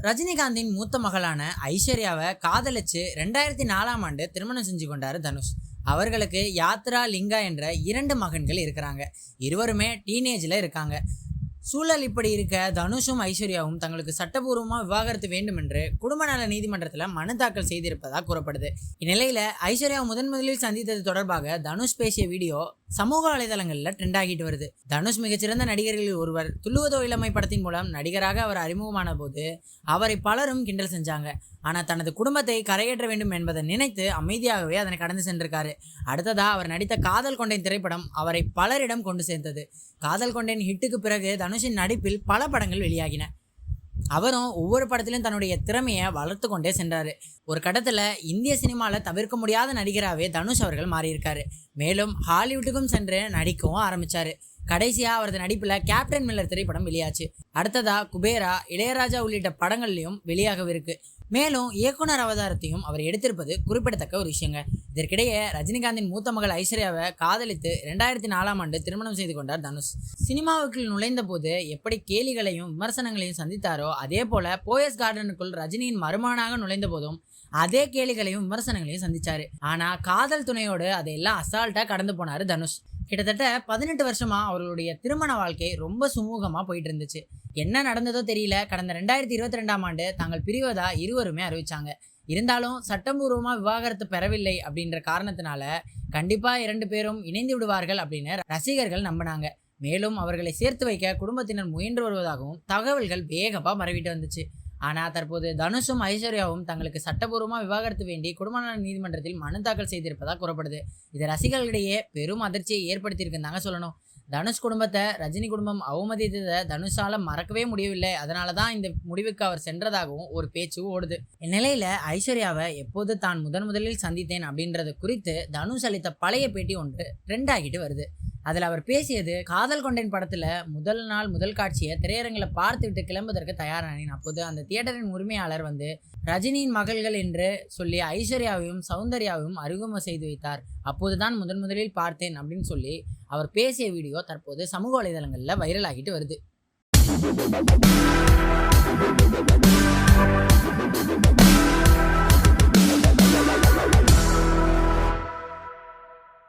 ரஜினிகாந்தின் மூத்த மகளான ஐஸ்வர்யாவை காதலிச்சு 2004ஆம் ஆண்டு திருமணம் செஞ்சு கொண்டாரு தனுஷ். அவர்களுக்கு யாத்ரா, லிங்கா என்ற 2 மகன்கள் இருக்கிறாங்க. இருவருமே டீனேஜில் இருக்காங்க. சூழல் இப்படி இருக்க தனுஷும் ஐஸ்வர்யாவும் தங்களுக்கு சட்டபூர்வமாக விவாகரத்து வேண்டும் என்று குடும்ப நல நீதிமன்றத்தில் மனு தாக்கல் செய்திருப்பதாக கூறப்படுது. இந்நிலையில் ஐஸ்வர்யா முதலில் சந்தித்தது தொடர்பாக தனுஷ் பேசிய வீடியோ சமூக வலைதளங்களில் ட்ரெண்ட் ஆகிட்டு வருது. தனுஷ் மிகச்சிறந்த நடிகர்களில் ஒருவர். துள்ளுவதோ இளமை படத்தின் மூலம் நடிகராக அவர் அறிமுகமான போது அவரை பலரும் கிண்டல் செஞ்சாங்க. ஆனால் தனது குடும்பத்தை கரையேற்ற வேண்டும் என்பதை நினைத்து அமைதியாகவே அதனை கடந்து சென்றிருக்காரு. அடுத்ததா அவர் நடித்த காதல் கொண்டேன் திரைப்படம் அவரை பலரிடம் கொண்டு சேர்ந்தது. காதல் கொண்டேன் ஹிட்டுக்கு பிறகு தனுஷின் நடிப்பில் பல படங்கள் வெளியாகின. அவரும் ஒவ்வொரு படத்திலும் தன்னுடைய திறமையை வளர்த்து கொண்டே சென்றார். ஒரு கட்டத்தில் இந்திய சினிமாவில் தவிர்க்க முடியாத நடிகராகவே தனுஷ் அவர்கள் மாறியிருக்காரு. மேலும் ஹாலிவுட்டுக்கும் சென்று நடிக்கவும் ஆரம்பித்தார். கடைசியாக அவரது நடிப்பில் கேப்டன் மில்லர் திரைப்படம் வெளியாச்சு. அடுத்ததா குபேரா, இளையராஜா உள்ளிட்ட படங்கள்லையும் வெளியாகவிருக்கு. மேலும் இயக்குனர் அவதாரத்தையும் அவர் எடுத்திருப்பது குறிப்பிடத்தக்க ஒரு விஷயங்க. இதற்கிடையே ரஜினிகாந்தின் மூத்த மகள் ஐஸ்வர்யாவை காதலித்து 2004ஆம் ஆண்டு திருமணம் செய்து கொண்டார் தனுஷ். சினிமாவுக்குள் நுழைந்த போது எப்படி கேலிகளையும் விமர்சனங்களையும் சந்தித்தாரோ அதே போல போயஸ் கார்டனுக்குள் ரஜினியின் மருமகனாக நுழைந்த போதும் அதே கேலிகளையும் விமர்சனங்களையும் சந்திச்சாரு. ஆனா காதல் துணையோடு அதையெல்லாம் அசால்ட்டா கடந்து போனாரு தனுஷ். கிட்டத்தட்ட 18 வருஷமா அவர்களுடைய திருமண வாழ்க்கை ரொம்ப சுமூகமா போயிட்டு இருந்துச்சு. என்ன நடந்ததோ தெரியல. கடந்த 2022ஆம் ஆண்டு தாங்கள் பிரிவதா இருவருமே அறிவிச்சாங்க. இருந்தாலும் சட்டபூர்வமா விவாகரத்து பெறவில்லை அப்படின்ற காரணத்தினால கண்டிப்பா 2 பேரும் இணைந்து விடுவார்கள் அப்படின்னு ரசிகர்கள் நம்பினாங்க. மேலும் அவர்களை சேர்த்து வைக்க குடும்பத்தினர் முயன்று வருவதாகவும் தகவல்கள் வேகமா பரவிட்டு வந்துச்சு. ஆனால் தற்போது தனுஷும் ஐஸ்வர்யாவும் தங்களுக்கு சட்டபூர்வமாக விவாகரத்து வேண்டி குடும்ப நல நீதிமன்றத்தில் மனு தாக்கல் செய்திருப்பதாக கூறப்படுது. இது ரசிகர்களிடையே பெரும் அதிர்ச்சியை ஏற்படுத்தியிருக்குன்னு தாங்க சொல்லணும். தனுஷ் குடும்பத்தை ரஜினி குடும்பம் அவமதித்ததை தனுஷால மறக்கவே முடியவில்லை. அதனால தான் இந்த முடிவுக்கு அவர் சென்றதாகவும் ஒரு பேச்சு ஓடுது. இந்நிலையில் ஐஸ்வர்யாவை எப்போது தான் முதலில் சந்தித்தேன் அப்படின்றது குறித்து தனுஷ் அளித்த பழைய பேட்டி ஒன்று ட்ரெண்ட் ஆகிட்டு வருது. அதில் அவர் பேசியது, காதல் கொண்டேன் படத்தில் முதல் காட்சியை திரையரங்கில் பார்த்துவிட்டு கிளம்புவதற்கு தயாரானேன். அப்போது அந்த தியேட்டரின் உரிமையாளர் வந்து ரஜினியின் மகள்கள் என்று சொல்லி ஐஸ்வர்யாவையும் சௌந்தர்யாவையும் அறிமுகம் செய்து வைத்தார். அப்போதுதான் முதலில் பார்த்தேன் அப்படின்னு சொல்லி அவர் பேசிய வீடியோ தற்போது சமூக வலைதளங்களில் வைரல் ஆகிட்டு வருது.